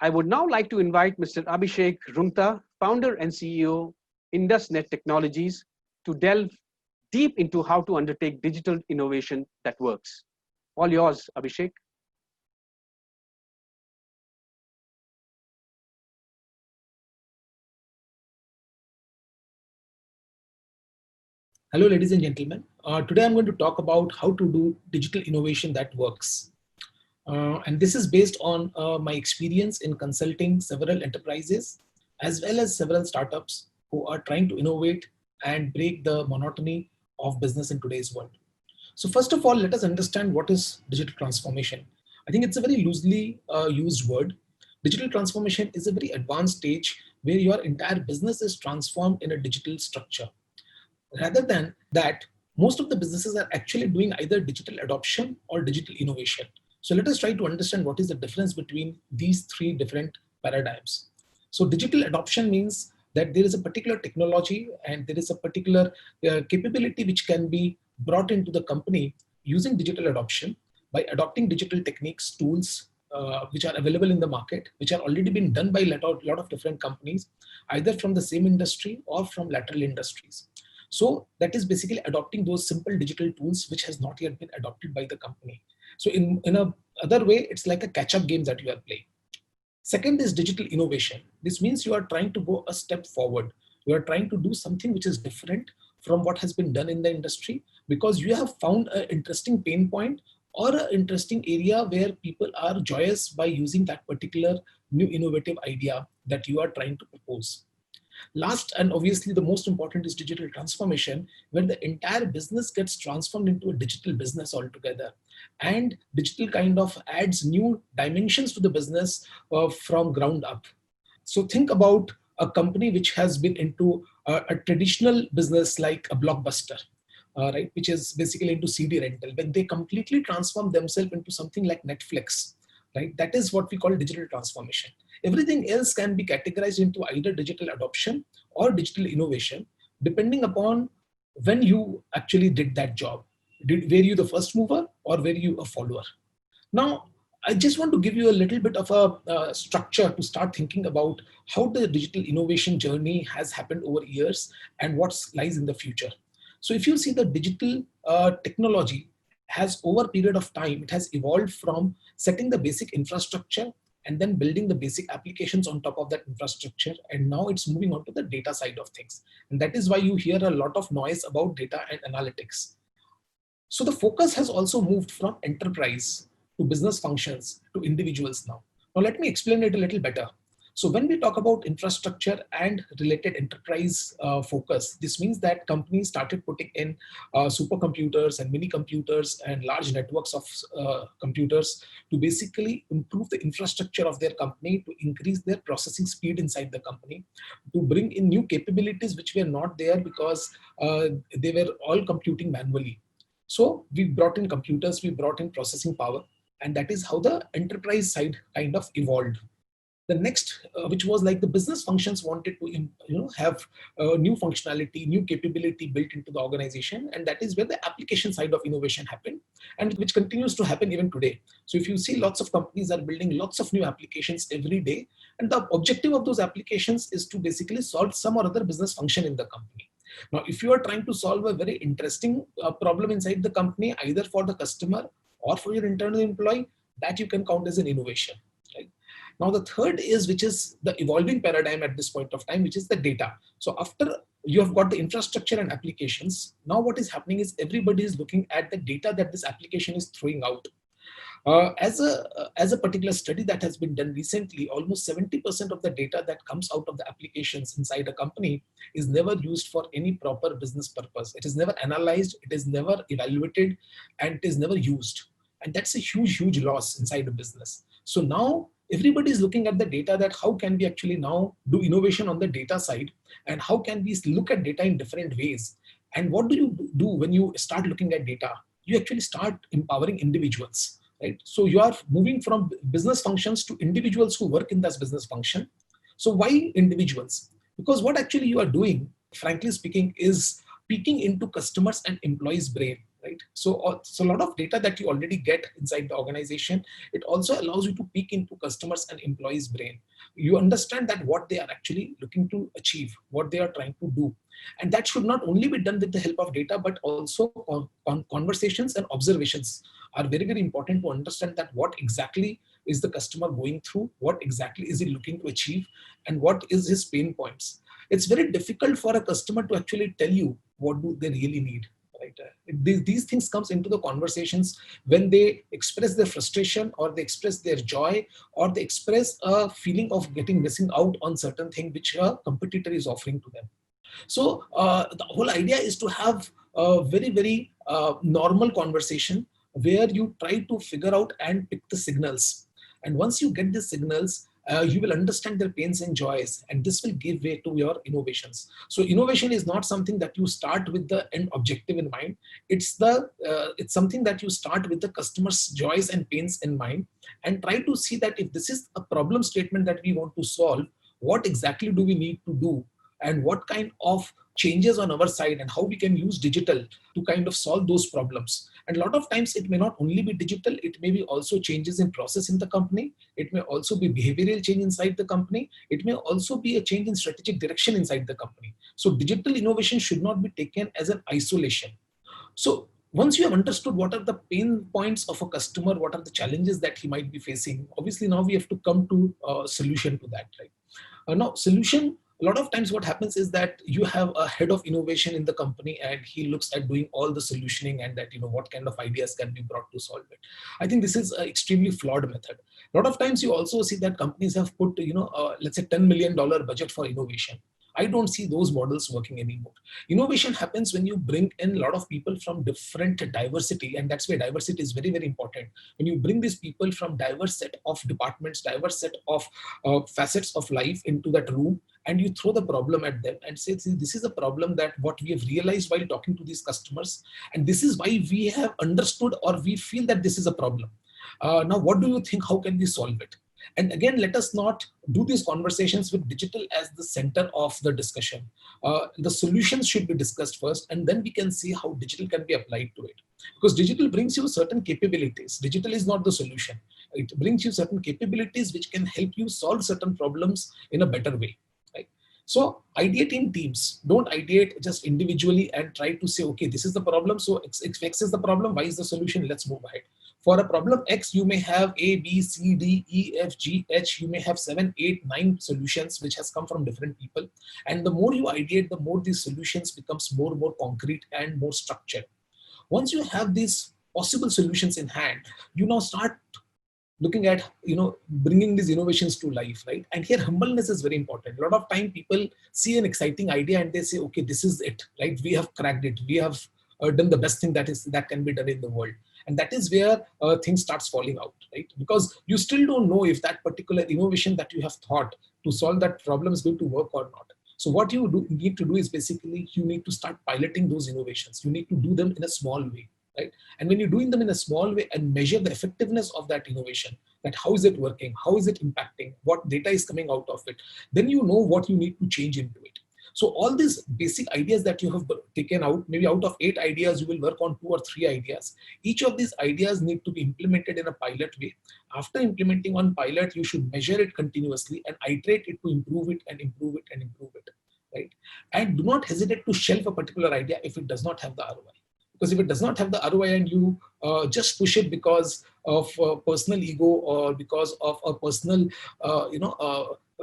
I would now like to invite Mr. Abhishek Rungta, founder and CEO, IndusNet Technologies, to delve deep into how to undertake digital innovation that works. All yours, Abhishek. Hello, ladies and gentlemen. Today I'm going to talk about how to do digital innovation that works. And this is based on my experience in consulting several enterprises as well as several startups who are trying to innovate and break the monotony of business in today's world. So, first of all, let us understand what is digital transformation. I think it's a very loosely used word. Digital transformation is a very advanced stage where your entire business is transformed in a digital structure. Rather than that, most of the businesses are actually doing either digital adoption or digital innovation. So let us try to understand what is the difference between these three different paradigms. So digital adoption means that there is a particular technology and there is a particular capability which can be brought into the company using digital adoption by adopting digital techniques, tools, which are available in the market, which are already been done by a lot of different companies, either from the same industry or from lateral industries. So that is basically adopting those simple digital tools which has not yet been adopted by the company. So in a other way, it's like a catch-up game that you are playing. Second is digital innovation. This means you are trying to go a step forward. You are trying to do something which is different from what has been done in the industry because you have found an interesting pain point or an interesting area where people are joyous by using that particular new innovative idea that you are trying to propose. Last and obviously the most important is digital transformation, where the entire business gets transformed into a digital business altogether. And digital kind of adds new dimensions to the business from ground up. So think about a company which has been into a traditional business like a Blockbuster. Right, which is basically into CD rental. When they completely transform themselves into something like Netflix, right? That is what we call digital transformation. Everything else can be categorized into either digital adoption or digital innovation, depending upon when you actually did that job. Were you the first mover or were you a follower? Now, I just want to give you a little bit of a structure to start thinking about how the digital innovation journey has happened over years and what lies in the future. So if you see the digital technology has over a period of time, it has evolved from setting the basic infrastructure and then building the basic applications on top of that infrastructure. And now it's moving on to the data side of things. And that is why you hear a lot of noise about data and analytics. So the focus has also moved from enterprise to business functions to individuals now. Now let me explain it a little better. So when we talk about infrastructure and related enterprise focus, this means that companies started putting in supercomputers and mini computers and large networks of computers to basically improve the infrastructure of their company, to increase their processing speed inside the company, to bring in new capabilities which were not there because they were all computing manually. So we brought in computers, we brought in processing power, and that is how the enterprise side kind of evolved. The next, which was like the business functions wanted to have new functionality, new capability built into the organization, and that is where the application side of innovation happened, and which continues to happen even today. So if you see, lots of companies are building lots of new applications every day, and the objective of those applications is to basically solve some or other business function in the company. Now, if you are trying to solve a very interesting problem inside the company, either for the customer or for your internal employee, that you can count as an innovation. Right? Now, the third is, which is the evolving paradigm at this point of time, which is the data. So after you have got the infrastructure and applications, now what is happening is everybody is looking at the data that this application is throwing out. As a particular study that has been done recently, almost 70% of the data that comes out of the applications inside a company is never used for any proper business purpose. It is never analyzed, it is never evaluated, and it is never used. And that's a huge, huge loss inside a business. So now everybody is looking at the data, that how can we actually now do innovation on the data side, and how can we look at data in different ways. And what do you do when you start looking at data? You actually start empowering individuals. Right? So you are moving from business functions to individuals who work in this business function. So why individuals? Because what actually you are doing, frankly speaking, is peeking into customers and employees' brain. right? So a lot of data that you already get inside the organization, it also allows you to peek into customers and employees' brain. You understand that what they are actually looking to achieve, what they are trying to do. And that should not only be done with the help of data, but also conversations and observations are very, very important to understand that what exactly is the customer going through, what exactly is he looking to achieve, and what is his pain points. It's very difficult for a customer to actually tell you what do they really need. Right? These things comes into the conversations when they express their frustration, or they express their joy, or they express a feeling of getting missing out on certain thing which a competitor is offering to them. So the whole idea is to have a very, very normal conversation where you try to figure out and pick the signals. And once you get the signals, you will understand their pains and joys, and this will give way to your innovations. So innovation is not something that you start with the end objective in mind. It's something that you start with the customer's joys and pains in mind, and try to see that if this is a problem statement that we want to solve, what exactly do we need to do, and what kind of changes on our side, and how we can use digital to kind of solve those problems. And a lot of times it may not only be digital, it may be also changes in process in the company, it may also be behavioral change inside the company, it may also be a change in strategic direction inside the company. So digital innovation should not be taken as an isolation. So once you have understood what are the pain points of a customer, what are the challenges that he might be facing, obviously now we have to come to a solution to that, right? Now, solution, a lot of times what happens is that you have a head of innovation in the company, and he looks at doing all the solutioning, and that, what kind of ideas can be brought to solve it. I think this is an extremely flawed method. A lot of times you also see that companies have put, let's say $10 million budget for innovation. I don't see those models working anymore. Innovation happens when you bring in a lot of people from different diversity, and that's where diversity is very, very important. When you bring these people from diverse set of departments, diverse set of facets of life into that room, and you throw the problem at them and say, see, this is a problem that what we have realized while talking to these customers, and this is why we have understood, or we feel that this is a problem. Now, what do you think? How can we solve it? And again, let us not do these conversations with digital as the center of the discussion. The solutions should be discussed first, and then we can see how digital can be applied to it. Because digital brings you certain capabilities. Digital is not the solution. It brings you certain capabilities which can help you solve certain problems in a better way. Right? So ideate in teams. Don't ideate just individually and try to say, okay, this is the problem. So X is the problem. Y is the solution. Let's move ahead. For a problem X, you may have A, B, C, D, E, F, G, H. You may have 7, 8, 9 solutions which has come from different people. And the more you ideate, the more these solutions becomes more and more concrete and more structured. Once you have these possible solutions in hand, you now start looking at, bringing these innovations to life, right? And here humbleness is very important. A lot of time people see an exciting idea and they say, okay, this is it, right? We have cracked it. We have done the best thing that can be done in the world. And that is where things starts falling out, right? Because you still don't know if that particular innovation that you have thought to solve that problem is going to work or not. So what you need to do is basically you need to start piloting those innovations. You need to do them in a small way, right? And when you're doing them in a small way and measure the effectiveness of that innovation, that how is it working, how is it impacting, what data is coming out of it, then you know what you need to change into it. So all these basic ideas that you have taken out, maybe out of 8 ideas, you will work on 2 or 3 ideas. Each of these ideas need to be implemented in a pilot way. After implementing on pilot, you should measure it continuously and iterate it to improve it and improve it and improve it, right? And do not hesitate to shelve a particular idea if it does not have the ROI. Because if it does not have the ROI and you just push it because of personal ego or because of a personal,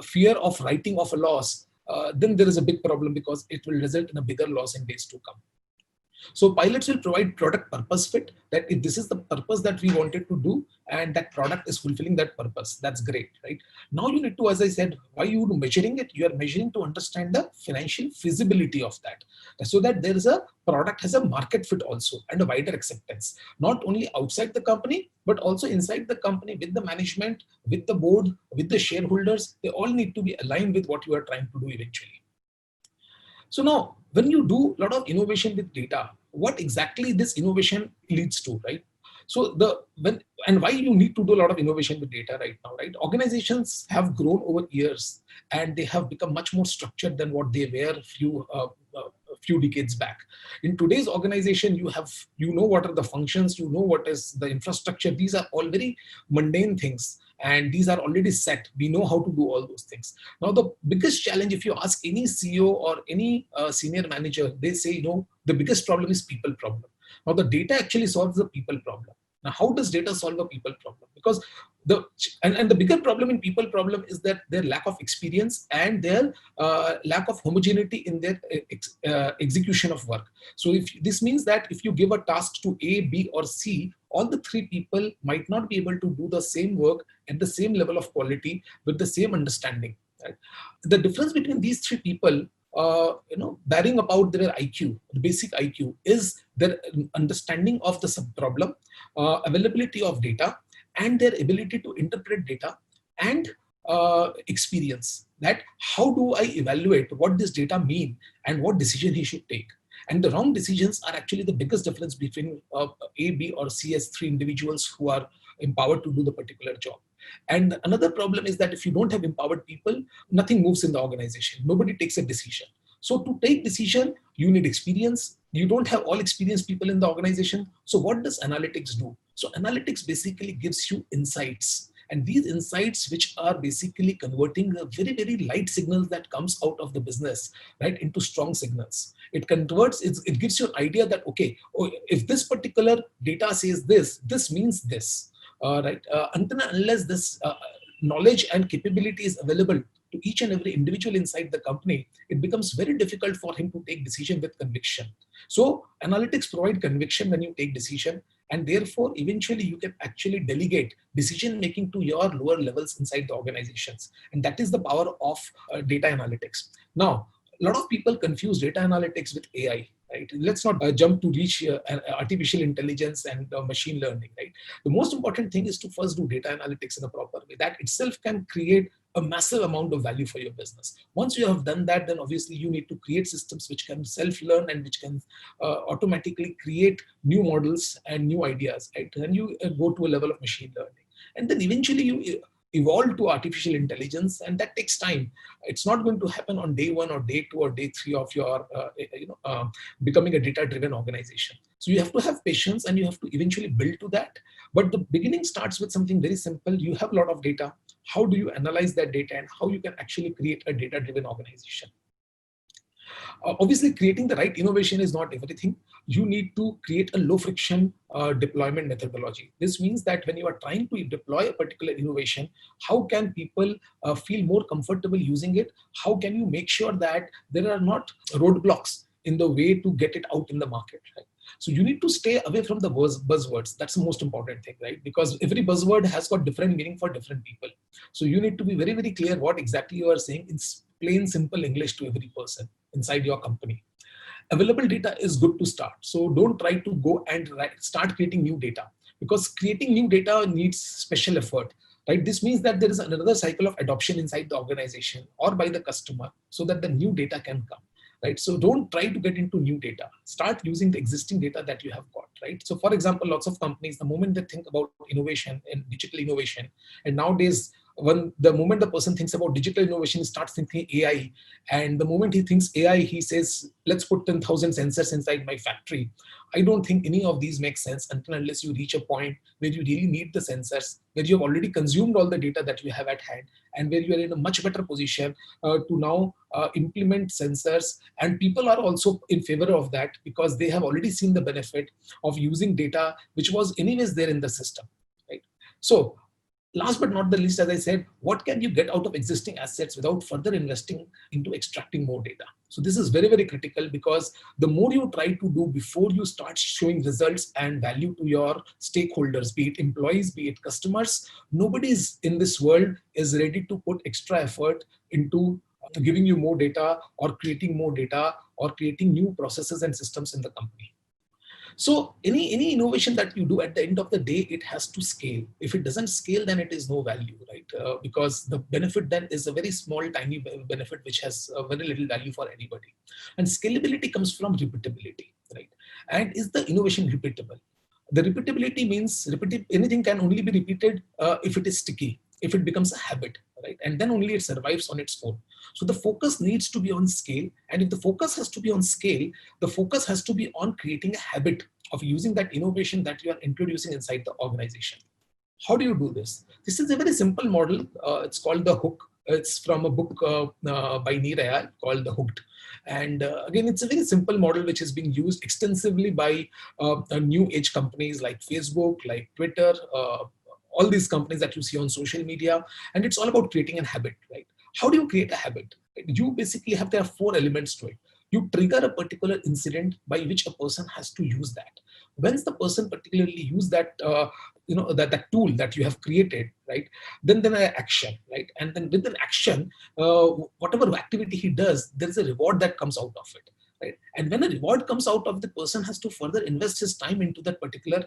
fear of writing off a loss, then there is a big problem because it will result in a bigger loss in days to come. So pilots will provide product purpose fit, that if this is the purpose that we wanted to do and that product is fulfilling that purpose, that's great, right? Now you need to, as I said, why you measuring it? You are measuring to understand the financial feasibility of that, so that there is a product has a market fit also and a wider acceptance, not only outside the company, but also inside the company with the management, with the board, with the shareholders. They all need to be aligned with what you are trying to do eventually. So now, when you do a lot of innovation with data, what exactly this innovation leads to, right? So why you need to do a lot of innovation with data right now, right? Organizations have grown over years and they have become much more structured than what they were a few decades back. In today's organization, you know what are the functions, you know what is the infrastructure. These are all very mundane things, and these are already set. We know how to do all those things. Now, the biggest challenge, if you ask any CEO or any senior manager, they say, the biggest problem is people problem. Now, the data actually solves the people problem. Now, how does data solve a people problem? Because the bigger problem in people problem is that their lack of experience and their lack of homogeneity in their execution of work. So if this means that if you give a task to A, B, or C, all the three people might not be able to do the same work at the same level of quality with the same understanding. Right? The difference between these three people, bearing about their IQ, the basic IQ, is their understanding of the sub-problem, availability of data, and their ability to interpret data, and experience. That how do I evaluate what this data mean and what decision he should take. And the wrong decisions are actually the biggest difference between A, B, or C as three individuals who are empowered to do the particular job. And another problem is that if you don't have empowered people, nothing moves in the organization. Nobody takes a decision. So to take decision, you need experience. You don't have all experienced people in the organization. So what does analytics do? So analytics basically gives you insights. And these insights, which are basically converting the very, very light signals that comes out of the business, right, into strong signals. It converts, it gives you an idea that, okay, if this particular data says this means this, right? Until and unless this knowledge and capability is available to each and every individual inside the company, it becomes very difficult for him to take decision with conviction. So analytics provide conviction when you take decision, and therefore eventually you can actually delegate decision making to your lower levels inside the organizations. And that is the power of data analytics. Now, a lot of people confuse data analytics with AI. Right? Let's not jump to reach artificial intelligence and machine learning. Right? The most important thing is to first do data analytics in a proper way. That itself can create a massive amount of value for your business. Once you have done that, then obviously you need to create systems which can self-learn and which can automatically create new models and new ideas. Right? Then you go to a level of machine learning. And then eventually you evolve to artificial intelligence, and that takes time. It's not going to happen on day one or day two or day three of your becoming a data-driven organization. So you have to have patience, and you have to eventually build to that. But the beginning starts with something very simple. You have a lot of data. How do you analyze that data, and how you can actually create a data-driven organization? Obviously, creating the right innovation is not everything. You need to create a low friction deployment methodology. This means that when you are trying to deploy a particular innovation, how can people feel more comfortable using it? How can you make sure that there are not roadblocks in the way to get it out in the market? Right? So you need to stay away from the buzzwords. That's the most important thing, right? Because every buzzword has got different meaning for different people. So you need to be very, very clear what exactly you are saying in plain, simple English to every person inside your company. Available data is good to start. So don't try to go and start creating new data, because creating new data needs special effort. Right? This means that there is another cycle of adoption inside the organization or by the customer so that the new data can come. Right? So don't try to get into new data. Start using the existing data that you have got. Right? So for example, lots of companies, the moment they think about innovation and digital innovation, and nowadays, the moment the person thinks about digital innovation, he starts thinking AI. And the moment he thinks AI, he says, let's put 10,000 sensors inside my factory. I don't think any of these make sense until unless you reach a point where you really need the sensors, where you have already consumed all the data that you have at hand, and where you are in a much better position to now implement sensors. And people are also in favor of that because they have already seen the benefit of using data which was anyways there in the system. Right? So last but not the least, as I said, what can you get out of existing assets without further investing into extracting more data? So this is very, very critical, because the more you try to do before you start showing results and value to your stakeholders, be it employees, be it customers, nobody in this world is ready to put extra effort into giving you more data or creating more data or creating new processes and systems in the company. So any innovation that you do, at the end of the day, it has to scale. If it doesn't scale, then it is no value, right? Because the benefit then is a very small, tiny benefit, which has very little value for anybody. And scalability comes from repeatability, right? And is the innovation repeatable? The repeatability means anything can only be repeated if it is sticky. if it becomes a habit, right? And then only it survives on its own. So the focus needs to be on scale. And if the focus has to be on scale, the focus has to be on creating a habit of using that innovation that you are introducing inside the organization. How do you do this? This is a very simple model. It's called the hook. It's from a book by Nirayal called The Hooked. And again, it's a very simple model which is being used extensively by new age companies like Facebook, like Twitter, all these companies that you see on social media. And it's all about creating a habit, right? How do you create a habit? You basically have, there are 4 elements to it. You trigger a particular incident by which a person has to use that. Once the person particularly use that, that tool that you have created, right? Then an action, right? And then with an action, whatever activity he does, there is a reward that comes out of it. Right? And when a reward comes out of, the person has to further invest his time into that particular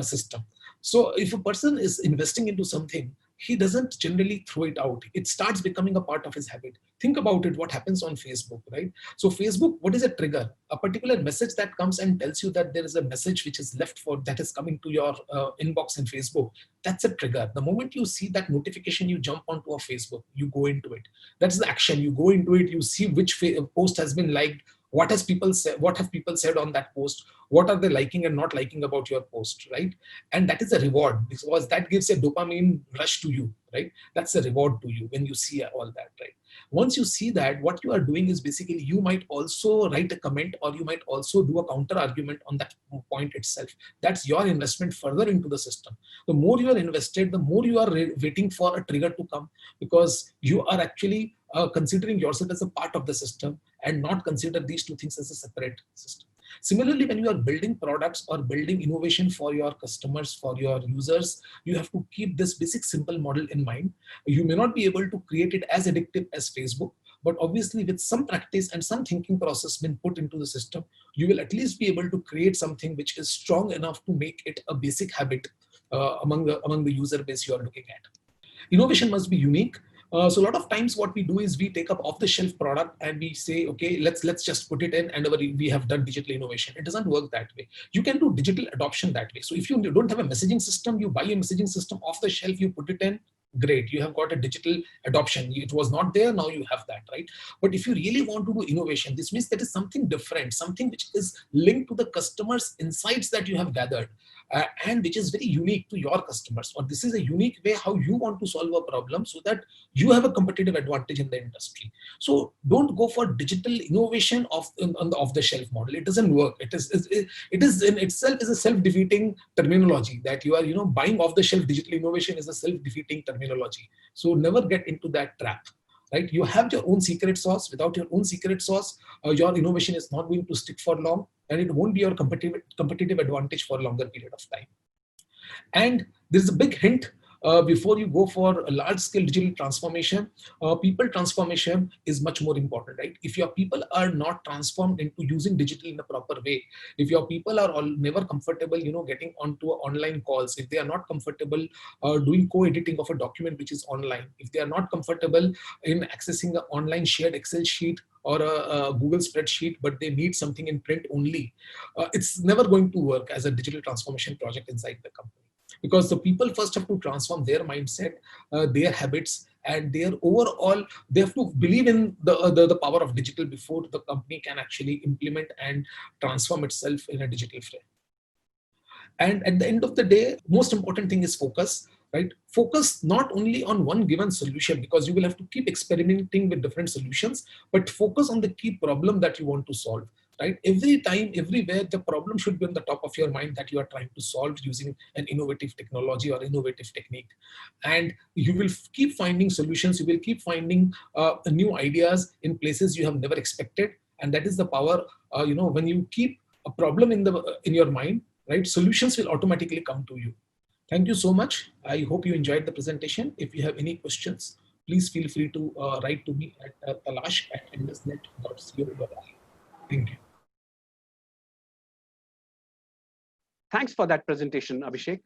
system. So if a person is investing into something, he doesn't generally throw it out. It starts becoming a part of his habit. Think about it, what happens on Facebook, right? So Facebook, what is a trigger? A particular message that comes and tells you that there is a message which is left for, that is coming to your inbox in Facebook. That's a trigger. The moment you see that notification, you jump onto a Facebook, you go into it. That's the action. You go into it, you see which post has been liked, what has people said, what have people said on that post, what are they liking and not liking about your post, right? And that is a reward, because that gives a dopamine rush to you, right? That's a reward to you when you see all that, right? Once you see that, what you are doing is basically, you might also write a comment, or you might also do a counter argument on that point itself. That's your investment further into the system. The more you are invested, the more you are waiting for a trigger to come, because you are actually considering yourself as a part of the system, and not consider these 2 things as a separate system. Similarly, when you are building products or building innovation for your customers, for your users, you have to keep this basic simple model in mind. You may not be able to create it as addictive as Facebook, but obviously with some practice and some thinking process been put into the system, you will at least be able to create something which is strong enough to make it a basic habit among the user base you are looking at. Innovation must be unique. So a lot of times what we do is we take up off-the-shelf product and we say, okay, let's just put it in and we have done digital innovation. It doesn't work that way. You can do digital adoption that way. So if you don't have a messaging system, you buy a messaging system off the shelf, you put it in, great, you have got a digital adoption. It was not there, now you have that, right? But if you really want to do innovation, this means there is something different, something which is linked to the customer's insights that you have gathered, and which is very unique to your customers, or this is a unique way how you want to solve a problem, so that you have a competitive advantage in the industry. So don't go for digital innovation on the off-the-shelf model. It doesn't work. It is in itself is a self-defeating terminology, that you are buying off-the-shelf digital innovation is a self-defeating terminology. So never get into that trap. Right? You have your own secret sauce. Without your own secret sauce, your innovation is not going to stick for long, and it won't be your competitive advantage for a longer period of time. And there's a big hint before you go for a large scale digital transformation. People transformation is much more important, right? If your people are not transformed into using digital in a proper way, if your people are all never comfortable, getting onto online calls, if they are not comfortable doing co-editing of a document which is online, if they are not comfortable in accessing an online shared Excel sheet or a Google spreadsheet, but they need something in print only, it's never going to work as a digital transformation project inside the company. Because the people first have to transform their mindset, their habits, and their overall, they have to believe in the power of digital before the company can actually implement and transform itself in a digital frame. And at the end of the day, most important thing is focus, right? Focus not only on one given solution, because you will have to keep experimenting with different solutions, but focus on the key problem that you want to solve, right? Every time, everywhere, the problem should be on the top of your mind that you are trying to solve using an innovative technology or innovative technique. And you will keep finding solutions, you will keep finding new ideas in places you have never expected. And that is the power, when you keep a problem in your mind, right? Solutions will automatically come to you. Thank you so much. I hope you enjoyed the presentation. If you have any questions, please feel free to write to me at talash@indusnet.co.in. Thank you. Thanks for that presentation, Abhishek.